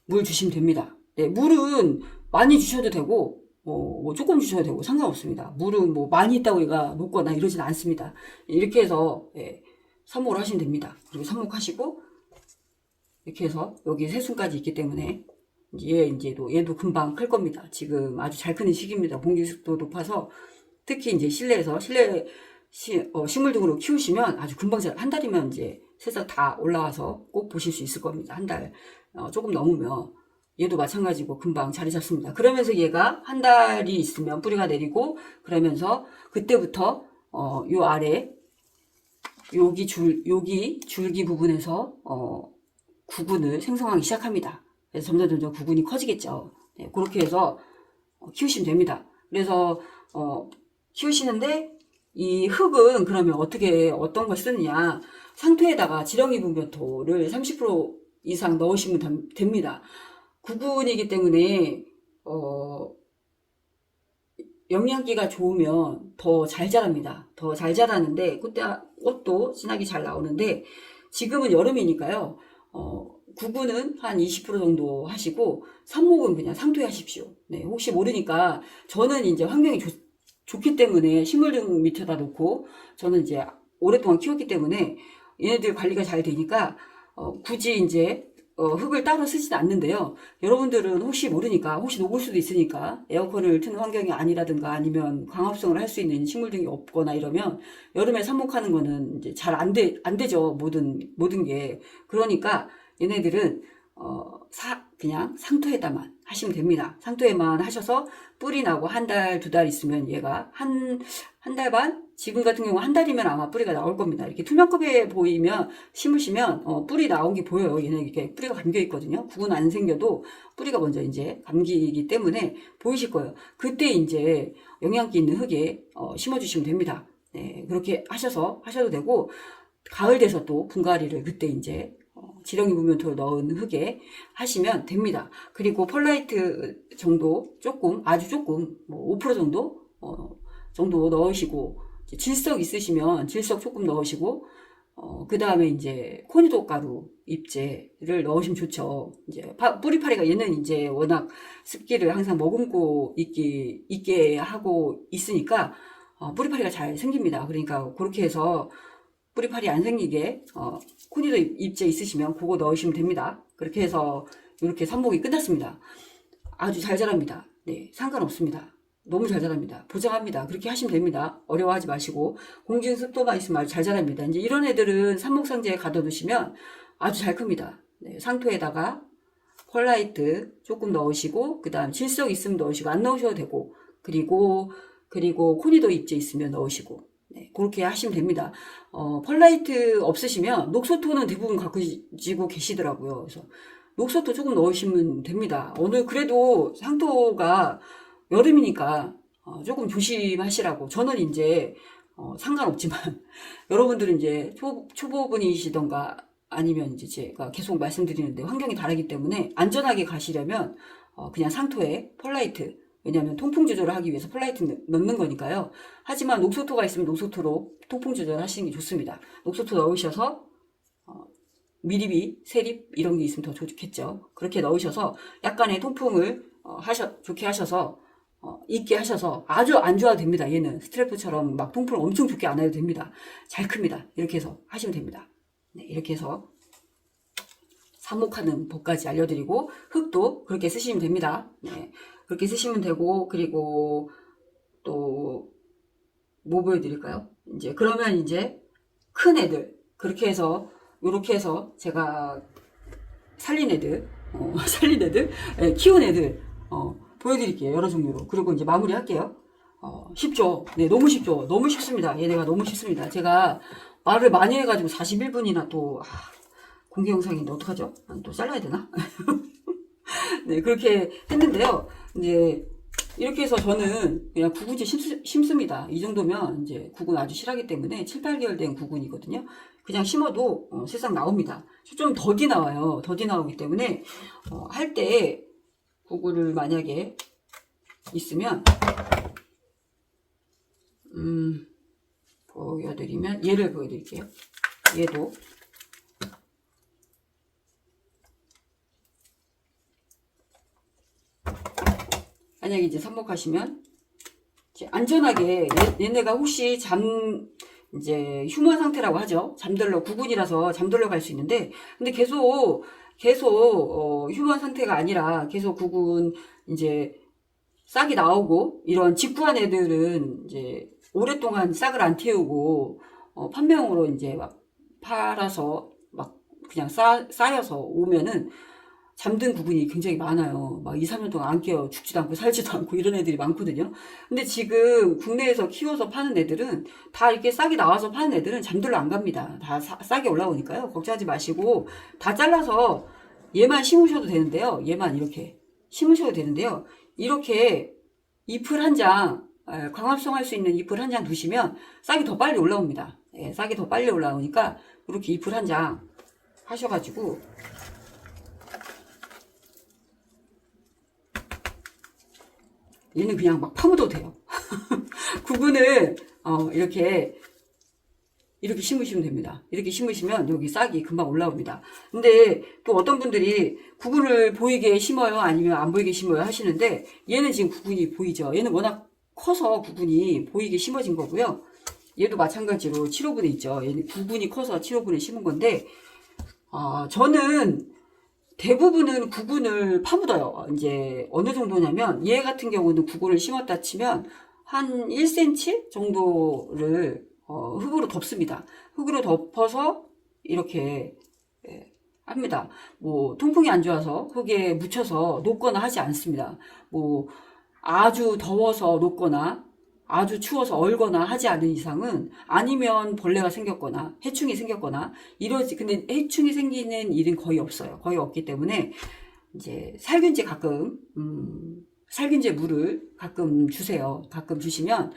물 주시면 됩니다. 네. 물은 많이 주셔도 되고 뭐 조금 주셔도 되고 상관없습니다. 물은 뭐 많이 있다고 얘가 녹거나 이러진 않습니다. 이렇게 해서 삽목을 하시면 됩니다. 그리고 삽목하시고 이렇게 해서 여기 새순까지 있기 때문에 얘도 금방 클 겁니다. 지금 아주 잘 크는 시기입니다. 공기습도 높아서 특히 이제 실내에서 식물 등으로 키우시면 아주 금방 한 달이면 이제 새싹 다 올라와서 꼭 보실 수 있을 겁니다. 한 달 조금 넘으면 얘도 마찬가지고 금방 자리 잡습니다. 그러면서 얘가 한 달이 있으면 뿌리가 내리고 그러면서 그때부터 요 아래 여기 줄기 부분에서 구근을 생성하기 시작합니다. 그래서 점점 구근이 커지겠죠. 네, 그렇게 해서 키우시면 됩니다. 그래서 키우시는데 이 흙은 그러면 어떤 걸 쓰느냐, 상토에다가 지렁이 분변토를 30% 이상 넣으시면 됩니다. 구근이기 때문에 영양기가 좋으면 더 잘 자랍니다. 더 잘 자라는데 꽃도 진하게 잘 나오는데 지금은 여름이니까요. 구근은 한 20% 정도 하시고 삽목은 그냥 상토에 하십시오. 네, 혹시 모르니까 저는 이제 환경이 좋기 때문에 식물등 밑에다 놓고 저는 이제 오랫동안 키웠기 때문에 얘네들 관리가 잘 되니까 굳이 이제 흙을 따로 쓰진 않는데요. 여러분들은 혹시 모르니까, 혹시 녹을 수도 있으니까 에어컨을 트는 환경이 아니라든가 아니면 광합성을 할 수 있는 식물 등이 없거나 이러면 여름에 삽목하는 거는 이제 잘 안 되죠. 모든 게. 그러니까 얘네들은 그냥 상토에다만 하시면 됩니다. 상토에만 하셔서 뿌리 나고 한 달, 두 달 있으면 얘가 한 달 반? 지금 같은 경우 한 달이면 아마 뿌리가 나올 겁니다. 이렇게 투명컵에 심으시면 뿌리 나온 게 보여요. 얘는 이렇게 뿌리가 감겨 있거든요. 구근 안 생겨도 뿌리가 먼저 이제 감기기 때문에 보이실 거예요. 그때 이제 영양기 있는 흙에 심어주시면 됩니다. 네, 그렇게 하셔도 되고 가을 돼서 또 분갈이를 그때 이제 지렁이 무면토를 넣은 흙에 하시면 됩니다. 그리고 펄라이트 정도 아주 조금 뭐 5% 정도 넣으시고 질석 있으시면 질석 조금 넣으시고 그 다음에 이제 코니도 가루 잎제를 넣으시면 좋죠. 이제 뿌리파리가 얘는 이제 워낙 습기를 항상 머금고 있게 하고 있으니까 뿌리파리가 잘 생깁니다. 그러니까 그렇게 해서 뿌리파리 안 생기게 코니도 잎제 있으시면 그거 넣으시면 됩니다. 그렇게 해서 이렇게 삽목이 끝났습니다. 아주 잘 자랍니다. 네, 상관없습니다. 너무 잘 자랍니다. 보장합니다. 그렇게 하시면 됩니다. 어려워하지 마시고 공기 습도만 있으면 아주 잘 자랍니다. 이제 이런 애들은 삽목상자에 가둬두시면 아주 잘 큽니다. 네, 상토에다가 펄라이트 조금 넣으시고 그 다음 질석 있으면 넣으시고 안 넣으셔도 되고 그리고 코니도 잎제 있으면 넣으시고 네, 그렇게 하시면 됩니다. 펄라이트 없으시면 녹소토는 대부분 가지고 계시더라고요. 그래서 녹소토 조금 넣으시면 됩니다. 오늘 그래도 상토가 여름이니까 조금 조심하시라고. 저는 이제 상관없지만 여러분들은 이제 초보분이시던가 아니면 이제 제가 계속 말씀드리는데 환경이 다르기 때문에 안전하게 가시려면 그냥 상토에 펄라이트 왜냐하면 통풍 조절을 하기 위해서 폴라이트 넣는 거니까요. 하지만 녹소토가 있으면 녹소토로 통풍 조절을 하시는 게 좋습니다. 녹소토 넣으셔서 미립이, 세립 이런 게 있으면 더 좋겠죠. 그렇게 넣으셔서 약간의 통풍을 좋게 하셔서 있게 하셔서 아주 안 좋아도 됩니다. 얘는 스트래프처럼 막 통풍을 엄청 좋게 안 해도 됩니다. 잘 큽니다. 이렇게 해서 하시면 됩니다. 네, 이렇게 해서 삽목하는 법까지 알려드리고 흙도 그렇게 쓰시면 됩니다. 네, 그렇게 쓰시면 되고 그리고 또 뭐 보여드릴까요? 이제 그러면 이제 큰 애들 그렇게 해서 요렇게 해서 제가 살린 애들 네, 키운 애들 보여드릴게요. 여러 종류로. 그리고 이제 마무리 할게요. 쉽죠? 네, 너무 쉽죠? 너무 쉽습니다. 얘네가 너무 쉽습니다. 제가 말을 많이 해가지고 41분이나 또 공개 영상인데 어떡하죠? 또 잘라야 되나? 네, 그렇게 했는데요. 이제 이렇게 해서 저는 그냥 구근지 심습니다. 이 정도면 이제 구근 아주 실하기 때문에 7, 8개월 된 구근이거든요. 그냥 심어도 세상 나옵니다. 좀 더디 나와요. 더디 나오기 때문에 할 때 구근을 만약에 있으면 보여드리면 얘를 보여드릴게요. 얘도 만약에 이제 삽목하시면 이제 안전하게 얘네가 혹시 이제 휴먼 상태라고 하죠. 잠들러 구근이라서 잠들러 갈 수 있는데 근데 계속 휴먼 상태가 아니라 계속 구근 이제 싹이 나오고 이런 직구한 애들은 이제 오랫동안 싹을 안 틔우고 판매용으로 이제 막 팔아서 막 그냥 쌓여서 오면은 잠든 구근이 굉장히 많아요. 막 2, 3년 동안 안 깨어 죽지도 않고 살지도 않고 이런 애들이 많거든요. 근데 지금 국내에서 키워서 파는 애들은 다 이렇게 싹이 나와서 파는 애들은 잠들러 안 갑니다. 다 싹이 올라오니까요. 걱정하지 마시고 다 잘라서 얘만 심으셔도 되는데요. 얘만 이렇게 심으셔도 되는데요. 이렇게 잎을 한 장, 광합성할 수 있는 잎을 한 장 두시면 싹이 더 빨리 올라옵니다. 예, 싹이 더 빨리 올라오니까 이렇게 잎을 한 장 하셔가지고 얘는 그냥 막 파묻어도 돼요. 구근을 이렇게 심으시면 됩니다. 이렇게 심으시면 여기 싹이 금방 올라옵니다. 근데 또 어떤 분들이 구근을 보이게 심어요? 아니면 안 보이게 심어요? 하시는데 얘는 지금 구근이 보이죠? 얘는 워낙 커서 구근이 보이게 심어진 거고요. 얘도 마찬가지로 7호분에 있죠. 얘는 구근이 커서 7호분에 심은 건데 저는 대부분은 구근을 파묻어요. 이제 어느 정도냐면 얘 같은 경우는 구근을 심었다 치면 한 1cm 정도를 흙으로 덮습니다. 흙으로 덮어서 이렇게 합니다. 뭐 통풍이 안 좋아서 흙에 묻혀서 녹거나 하지 않습니다. 뭐 아주 더워서 녹거나 아주 추워서 얼거나 하지 않은 이상은 아니면 벌레가 생겼거나 해충이 생겼거나 이러지. 근데 해충이 생기는 일은 거의 없어요. 거의 없기 때문에 이제 살균제 가끔 살균제 물을 가끔 주세요. 가끔 주시면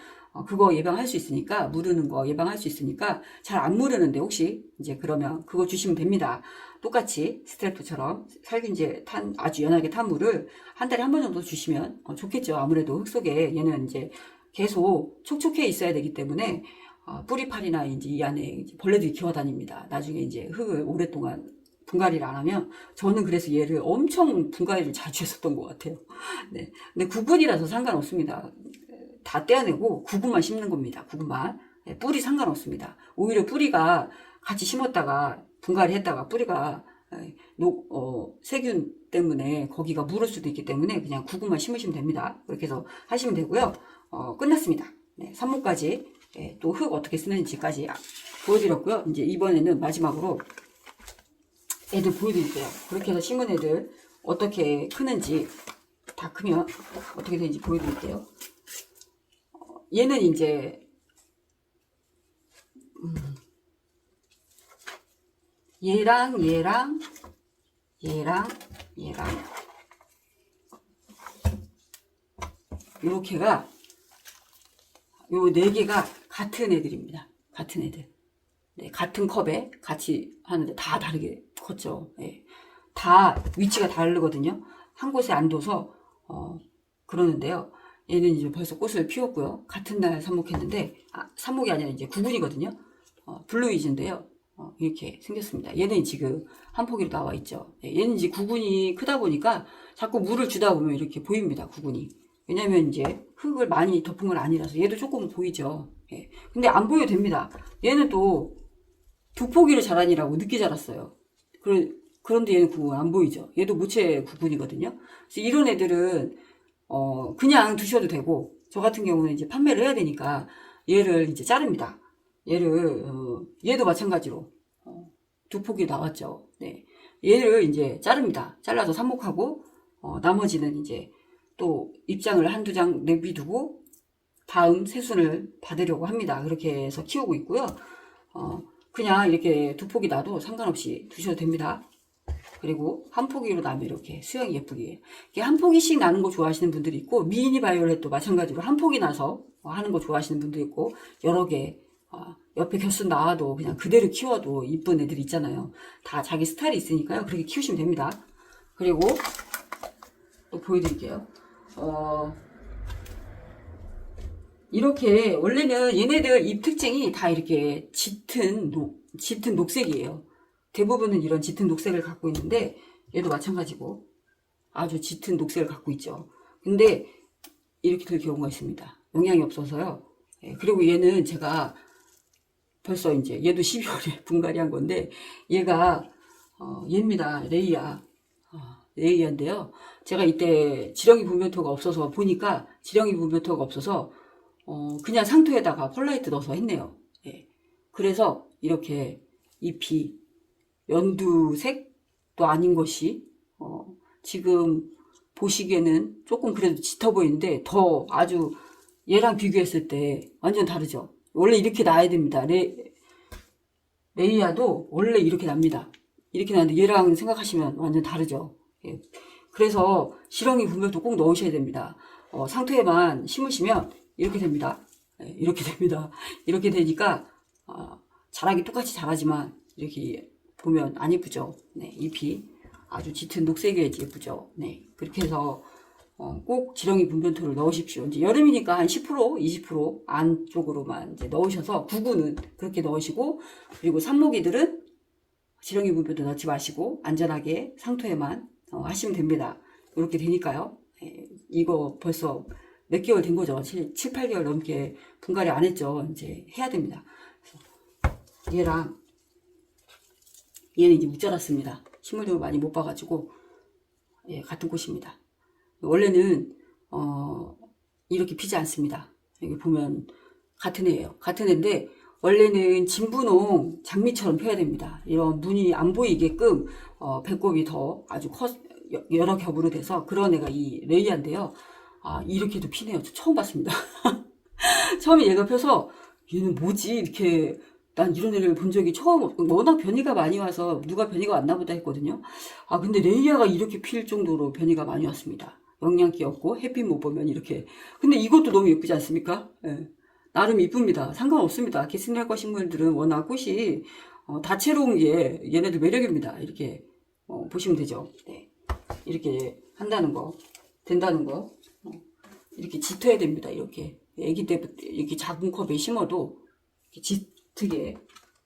그거 예방할 수 있으니까 무르는 거 예방할 수 있으니까 잘 안 무르는데 혹시 이제 그러면 그거 주시면 됩니다. 똑같이 스트랩프처럼 살균제 아주 연하게 탄 물을 한 달에 한 번 정도 주시면 좋겠죠. 아무래도 흙 속에 얘는 이제 계속 촉촉해 있어야 되기 때문에 뿌리팔이나 이제 이 안에 이제 벌레들이 기어다닙니다. 나중에 이제 흙을 오랫동안 분갈이를 안 하면 저는 그래서 얘를 엄청 분갈이를 자주 했었던 것 같아요. 네. 근데 구근이라서 상관없습니다. 다 떼어내고 구근만 심는 겁니다. 구근만. 네, 뿌리 상관없습니다. 오히려 뿌리가 같이 심었다가 분갈이 했다가 뿌리가 세균 때문에 거기가 물을 수도 있기 때문에 그냥 구근만 심으시면 됩니다. 그렇게 해서 하시면 되고요. 끝났습니다. 네, 삽목까지 또 흙 어떻게 쓰는지까지 보여드렸고요. 이제 이번에는 마지막으로 애들 보여드릴게요. 그렇게 해서 심은 애들 어떻게 크는지 다 크면 어떻게 되는지 보여드릴게요. 얘는 이제 얘랑 요렇게가 요 4개가 같은 애들입니다. 같은 애들. 네, 같은 컵에 같이 하는데 다 다르게 컸죠. 네. 다 위치가 다르거든요. 한 곳에 안 둬서 그러는데요. 얘는 이제 벌써 꽃을 피웠고요. 같은 날 삽목했는데, 삽목이 아니라 이제 구근이거든요. 블루이즈인데요. 이렇게 생겼습니다. 얘는 지금 한 포기로 나와 있죠. 얘는 이제 구근이 크다 보니까 자꾸 물을 주다 보면 이렇게 보입니다. 구근이. 왜냐면 이제 흙을 많이 덮은 건 아니라서 얘도 조금 보이죠. 예. 근데 안 보여도 됩니다. 얘는 또 두 포기를 자라니라고 늦게 자랐어요. 그런데 얘는 구근 안 보이죠. 얘도 모체 구근이거든요. 그래서 이런 애들은 그냥 두셔도 되고, 저 같은 경우는 이제 판매를 해야 되니까 얘를 이제 자릅니다. 얘도 마찬가지로 두 포기 나왔죠. 네. 얘를 이제 자릅니다. 잘라서 삽목하고, 나머지는 이제 또 입장을 한두 장 내비두고 다음 새순을 받으려고 합니다. 그렇게 해서 키우고 있고요. 그냥 이렇게 두 포기 놔도 상관없이 두셔도 됩니다. 그리고 한 포기로 나면 이렇게 수영이 예쁘게. 이게 한 포기씩 나는 거 좋아하시는 분들이 있고, 미니 바이올렛도 마찬가지로 한 포기 나서 하는 거 좋아하시는 분도 있고, 여러 개, 옆에 겹순 나와도 그냥 그대로 키워도 이쁜 애들 있잖아요. 다 자기 스타일이 있으니까요. 그렇게 키우시면 됩니다. 그리고 또 보여드릴게요. 이렇게, 원래는 얘네들 잎 특징이 다 이렇게 짙은 녹색이에요. 대부분은 이런 짙은 녹색을 갖고 있는데, 얘도 마찬가지고, 아주 짙은 녹색을 갖고 있죠. 근데, 이렇게 될 경우가 있습니다. 영양이 없어서요. 예, 그리고 얘는 제가 벌써 이제, 얘도 12월에 분갈이 한 건데, 얘가, 얘입니다. 레이아인데요. 제가 이때 지렁이 분변토가 없어서 보니까, 지렁이 분변토가 없어서, 그냥 상토에다가 펄라이트 넣어서 했네요. 예. 그래서 이렇게 잎이 연두색도 아닌 것이, 지금 보시기에는 조금 그래도 짙어 보이는데, 더 아주 얘랑 비교했을 때 완전 다르죠. 원래 이렇게 나야 됩니다. 레이아도 원래 이렇게 납니다. 이렇게 나는데 얘랑 생각하시면 완전 다르죠. 예. 그래서 지렁이 분변토 꼭 넣으셔야 됩니다. 상토에만 심으시면 이렇게 됩니다. 네, 이렇게 됩니다. 이렇게 되니까 자라기 똑같이 자라지만 이렇게 보면 안 예쁘죠. 네, 잎이 아주 짙은 녹색이어야지 예쁘죠. 네, 그렇게 해서 꼭 지렁이 분변토를 넣으십시오. 이제 여름이니까 한 10%, 20% 안쪽으로만 이제 넣으셔서, 구구는 그렇게 넣으시고, 그리고 삽목이들은 지렁이 분변토 넣지 마시고 안전하게 상토에만 하시면 됩니다. 이렇게 되니까요. 네, 이거 벌써 몇 개월 된 거죠. 7, 8개월 넘게 분갈이 안 했죠. 이제 해야 됩니다. 그래서 얘랑 얘는 이제 못 자랐습니다. 식물종을 많이 못 봐가지고, 예, 같은 꽃입니다. 원래는 이렇게 피지 않습니다. 여기 보면 같은 애예요. 같은 애인데 원래는 진분홍 장미처럼 펴야 됩니다. 이런 무늬 안 보이게끔 배꼽이 더 아주 여러 겹으로 돼서 그런 애가 이 레이아인데요. 이렇게도 피네요. 저 처음 봤습니다. 처음에 얘가 펴서 얘는 뭐지? 이렇게, 난 이런 애를 본 적이 처음, 워낙 변이가 많이 와서 누가 변이가 왔나 보다 했거든요. 근데 레이아가 이렇게 필 정도로 변이가 많이 왔습니다. 영양기 없고 햇빛 못 보면 이렇게. 근데 이것도 너무 예쁘지 않습니까? 예. 나름 이쁩니다. 상관없습니다. 게스니아과 식물들은 워낙 꽃이 다채로운 게 얘네들 매력입니다. 이렇게 보시면 되죠. 네. 이렇게 한다는 거, 된다는 거. 이렇게 짙어야 됩니다. 이렇게 애기 때부터 이렇게 작은 컵에 심어도 이렇게 짙게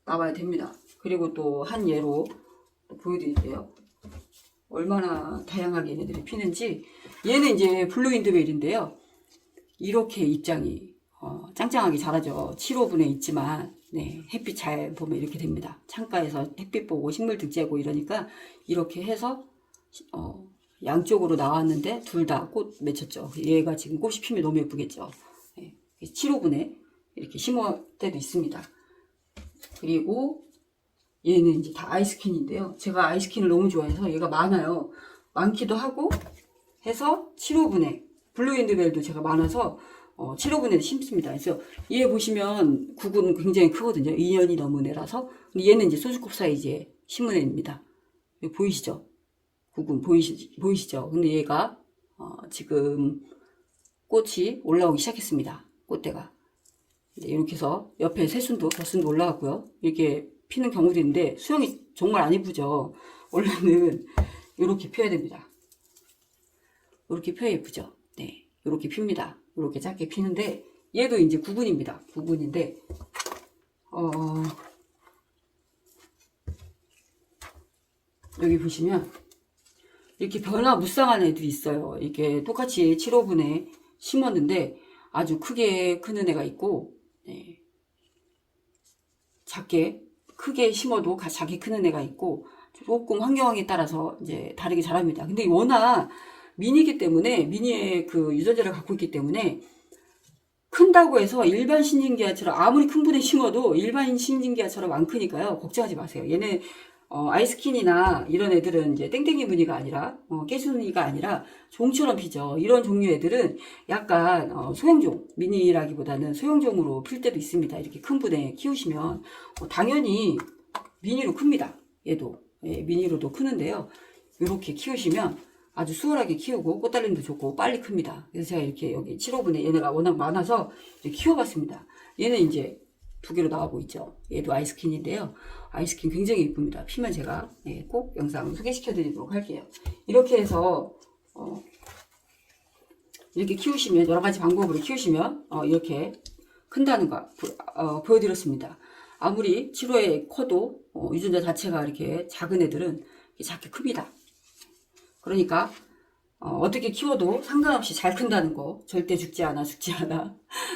나와야 됩니다. 그리고 또 한 예로 또 보여드릴게요. 얼마나 다양하게 얘네들이 피는지. 얘는 이제 블루 인드벨인데요. 이렇게 입장이 짱짱하게 자라죠. 7호분에 있지만, 네, 햇빛 잘 보면 이렇게 됩니다. 창가에서 햇빛 보고 식물들 째고 이러니까 이렇게 해서 양쪽으로 나왔는데 둘 다 꽃 맺혔죠. 얘가 지금 꽃이 피면 너무 예쁘겠죠. 네, 7호분에 이렇게 심을 때도 있습니다. 그리고 얘는 이제 다 아이스킨인데요. 제가 아이스킨을 너무 좋아해서 얘가 많아요. 많기도 하고 해서 7호분에, 블루인드벨도 제가 많아서 7호분에 심습니다. 그래서 얘 보시면 구근 굉장히 크거든요. 2년이 넘은 애라서. 근데 얘는 이제 소주컵 사이즈에 심은 애입니다. 보이시죠? 구근 보이시죠? 근데 얘가 지금 꽃이 올라오기 시작했습니다. 꽃대가. 이렇게 해서 옆에 새순도, 벼순도 올라왔고요. 이렇게 피는 경우도 있는데 수영이 정말 안 예쁘죠. 원래는 이렇게 펴야 됩니다. 이렇게 펴야 예쁘죠. 네, 이렇게 핍니다. 이렇게 작게 피는데 얘도 이제 구근입니다. 구근인데 여기 보시면 이렇게 변화무쌍한 애들이 있어요. 이렇게 똑같이 7호분에 심었는데 아주 크게 크는 애가 있고, 네. 작게 크게 심어도 작게 크는 애가 있고, 조금 환경에 따라서 이제 다르게 자랍니다. 근데 워낙 미니이기 때문에, 미니의 그 유전자를 갖고 있기 때문에 큰다고 해서 일반 신진기아처럼 아무리 큰 분에 심어도 일반 신진기아처럼 안 크니까요. 걱정하지 마세요. 얘는 아이스킨이나 이런 애들은 이제 땡땡이 무늬가 아니라 깨순이가 아니라 종처럼 피죠. 이런 종류 애들은 약간 소형종, 미니라기보다는 소형종으로 필 때도 있습니다. 이렇게 큰 분에 키우시면 당연히 미니로 큽니다. 얘도 미니로도 크는데요. 이렇게 키우시면 아주 수월하게 키우고 꽃달림도 좋고 빨리 큽니다. 그래서 제가 이렇게 여기 7호분에 얘네가 워낙 많아서 키워봤습니다. 얘는 이제 2개로 나오고 있죠. 얘도 아이스킨인데요. 아이스킨 굉장히 이쁩니다. 피면 제가 꼭 영상 소개시켜 드리도록 할게요. 이렇게 해서 이렇게 키우시면 여러 가지 방법으로 키우시면 이렇게 큰다는 거 보여드렸습니다. 아무리 7호에 커도 유전자 자체가 이렇게 작은 애들은 작게 큽니다. 그러니까 어떻게 키워도 상관없이 잘 큰다는 거. 절대 죽지 않아.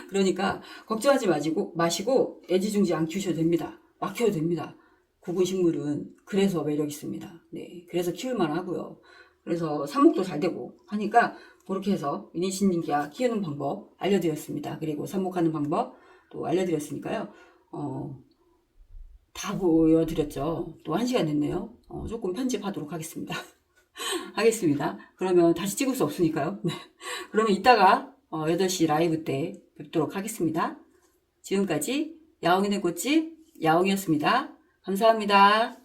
그러니까 걱정하지 마시고 애지중지 안 키우셔도 됩니다. 막 키워도 됩니다. 구근식물은 그래서 매력 있습니다. 네, 그래서 키울만 하고요. 그래서 삽목도 잘 되고 하니까 그렇게 해서 미니신진기아 키우는 방법 알려드렸습니다. 그리고 삽목하는 방법 또 알려드렸으니까요. 다 보여드렸죠. 또 1시간 됐네요. 조금 편집하도록 하겠습니다. 그러면 다시 찍을 수 없으니까요. 네. 그러면 이따가 8시 라이브 때 뵙도록 하겠습니다. 지금까지 야옹이네 꽃집 야옹이었습니다. 감사합니다.